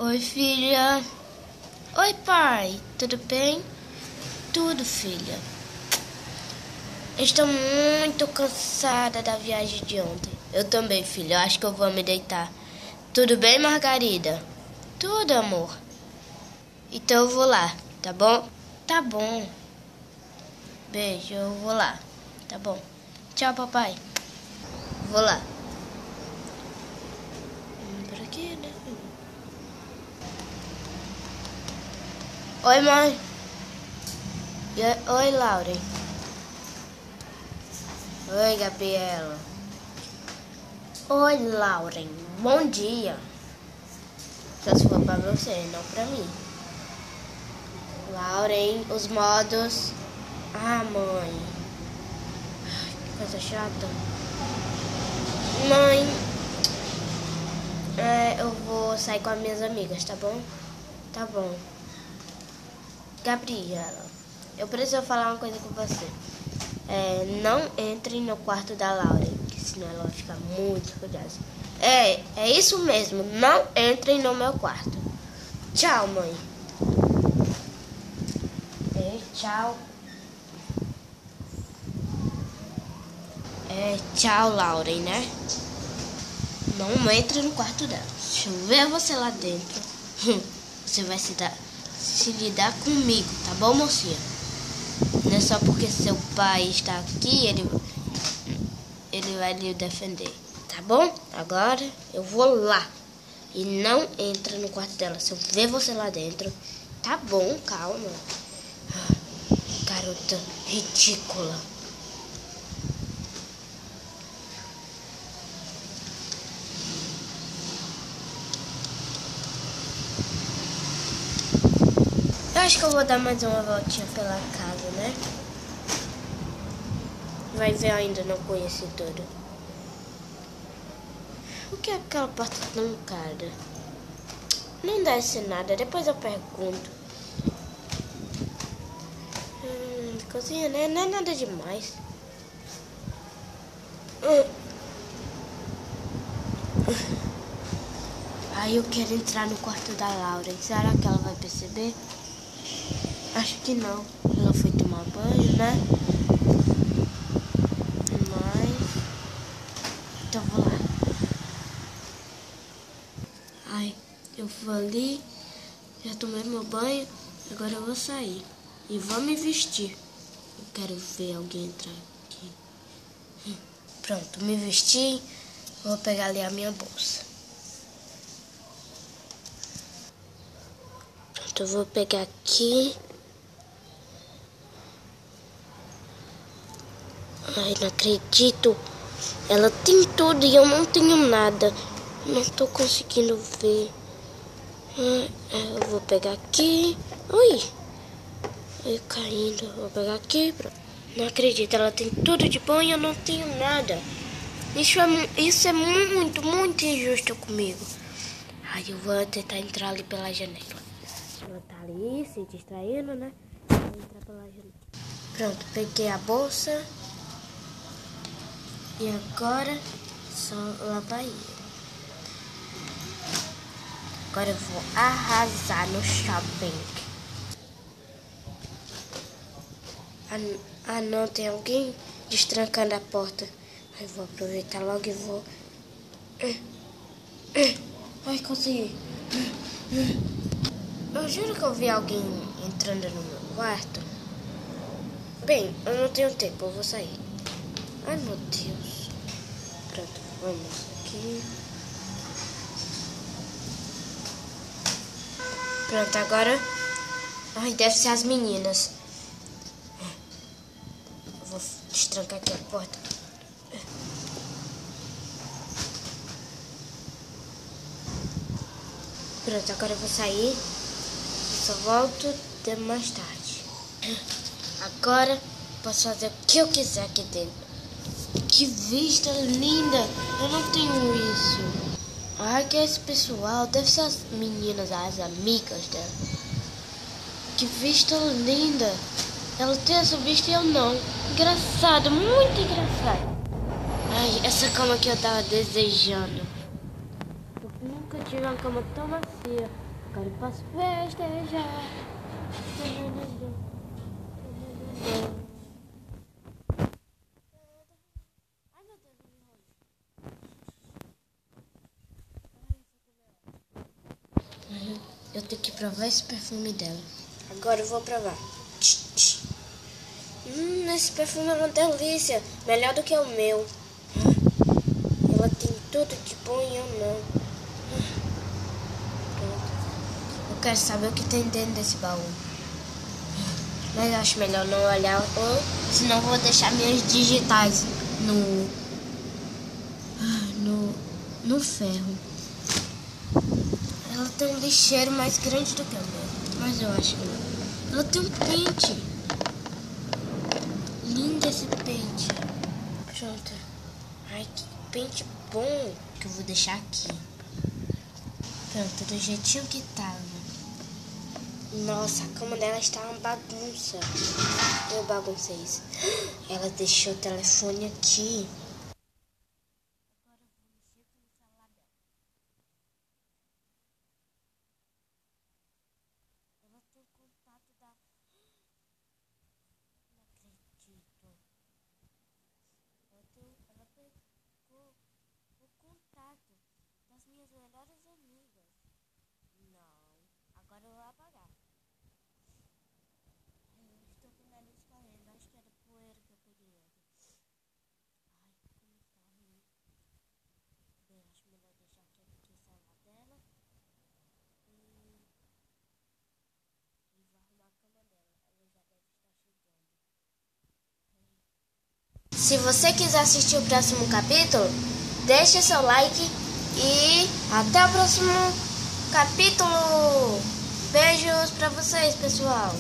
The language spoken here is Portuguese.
Oi, filha. Oi, pai. Tudo bem? Tudo, filha. Estou muito cansada da viagem de ontem. Eu também, filha. Eu acho que eu vou me deitar. Tudo bem, Margarida? Tudo, amor. Então eu vou lá, tá bom? Tá bom. Beijo, eu vou lá. Tá bom. Tchau, papai. Vou lá. Por aqui, né? Oi, mãe. Oi, Lauren. Oi, Gabriela. Oi, Lauren. Bom dia. Só se for pra você, não pra mim. Lauren, os modos. Ah, mãe. Que coisa chata. Mãe. Eu vou sair com as minhas amigas, tá bom? Tá bom. Gabriela, eu preciso falar uma coisa com você. Não entre no quarto da Lauren, que senão ela vai ficar muito furiosa. É isso mesmo. Não entrem no meu quarto. Tchau, mãe. Tchau. Tchau, Lauren, né? Não entre no quarto dela. Deixa eu ver você lá dentro. Você vai se lidar comigo, tá bom, mocinha? Não é só porque seu pai está aqui, ele vai lhe defender, tá bom? Agora eu vou lá. E não entra no quarto dela. Se eu ver você lá dentro, tá bom, calma. Garota ridícula. Eu acho que eu vou dar mais uma voltinha pela casa, né? Vai ver, ainda não conheci tudo. O que é aquela porta tão cara? Não deve ser nada, depois eu pergunto. Cozinha, né? Não é nada demais. Aí eu quero entrar no quarto da Lauren. Será que ela vai perceber? Acho que não. Ela foi tomar banho, né? Mas... então vou lá. Ai, eu vou ali. Já tomei meu banho. Agora eu vou sair. E vou me vestir. Eu quero ver alguém entrar aqui. Pronto, me vesti. Vou pegar ali a minha bolsa. Pronto, eu vou pegar aqui. Ai, não acredito. Ela tem tudo e eu não tenho nada. Não tô conseguindo ver. Eu vou pegar aqui. Ui. Eu caindo. Vou pegar aqui. Não acredito. Ela tem tudo de bom e eu não tenho nada. Isso é muito, muito injusto comigo. Ai, eu vou tentar entrar ali pela janela. Ela tá ali se distraindo, né? Vou entrar pela janela. Pronto, peguei a bolsa. E agora, só lavar ele. Agora eu vou arrasar no shopping. Ah não, tem alguém destrancando a porta. Eu vou aproveitar logo e vou... Ai, consegui. Eu juro que eu vi alguém entrando no meu quarto. Bem, eu não tenho tempo, eu vou sair. Ai, meu Deus. Pronto, vamos aqui. Pronto, agora... ai, deve ser as meninas. Eu vou destrancar aqui a porta. Pronto, agora eu vou sair. Só volto mais tarde. Agora posso fazer o que eu quiser aqui dentro. Que vista linda! Eu não tenho isso. Ai, que é esse pessoal? Deve ser as meninas, as amigas dela. Que vista linda! Ela tem essa vista e eu não. Engraçado, muito engraçado. Ai, essa cama que eu tava desejando. Eu nunca tive uma cama tão macia. Agora eu posso festejar. Ai, meu Deus, eu me enrolei. Eu tenho que provar esse perfume dela. Agora eu vou provar. Esse perfume é uma delícia. Melhor do que o meu. Ela tem tudo de bom e eu não. Pronto. Eu quero saber o que tem dentro desse baú. Mas eu acho melhor não olhar, ou senão vou deixar minhas digitais no ferro. Ela tem um lixeiro mais grande do que o meu, mas eu acho que não. Ela tem um pente. Lindo esse pente. Pronto. Ai, que pente bom que eu vou deixar aqui. Pronto, do jeitinho que tava. Nossa, a cama dela está uma bagunça. Eu baguncei isso. Ela deixou o telefone aqui. Agora eu vou mexer com o celular dela. Ela tem contato da... Não acredito. Ela pegou o contato das minhas melhores amigas. Não. Agora eu vou apagar. Estou com o nariz correndo, acho que era poeira que eu peguei ontem. Ai, como está ruim. Bem, acho melhor deixar aqui o celular dela. E vou arrumar a cama dela. Ela já deve estar chegando. Se você quiser assistir o próximo capítulo, deixe seu like e até o próximo capítulo. Beijos pra vocês, pessoal.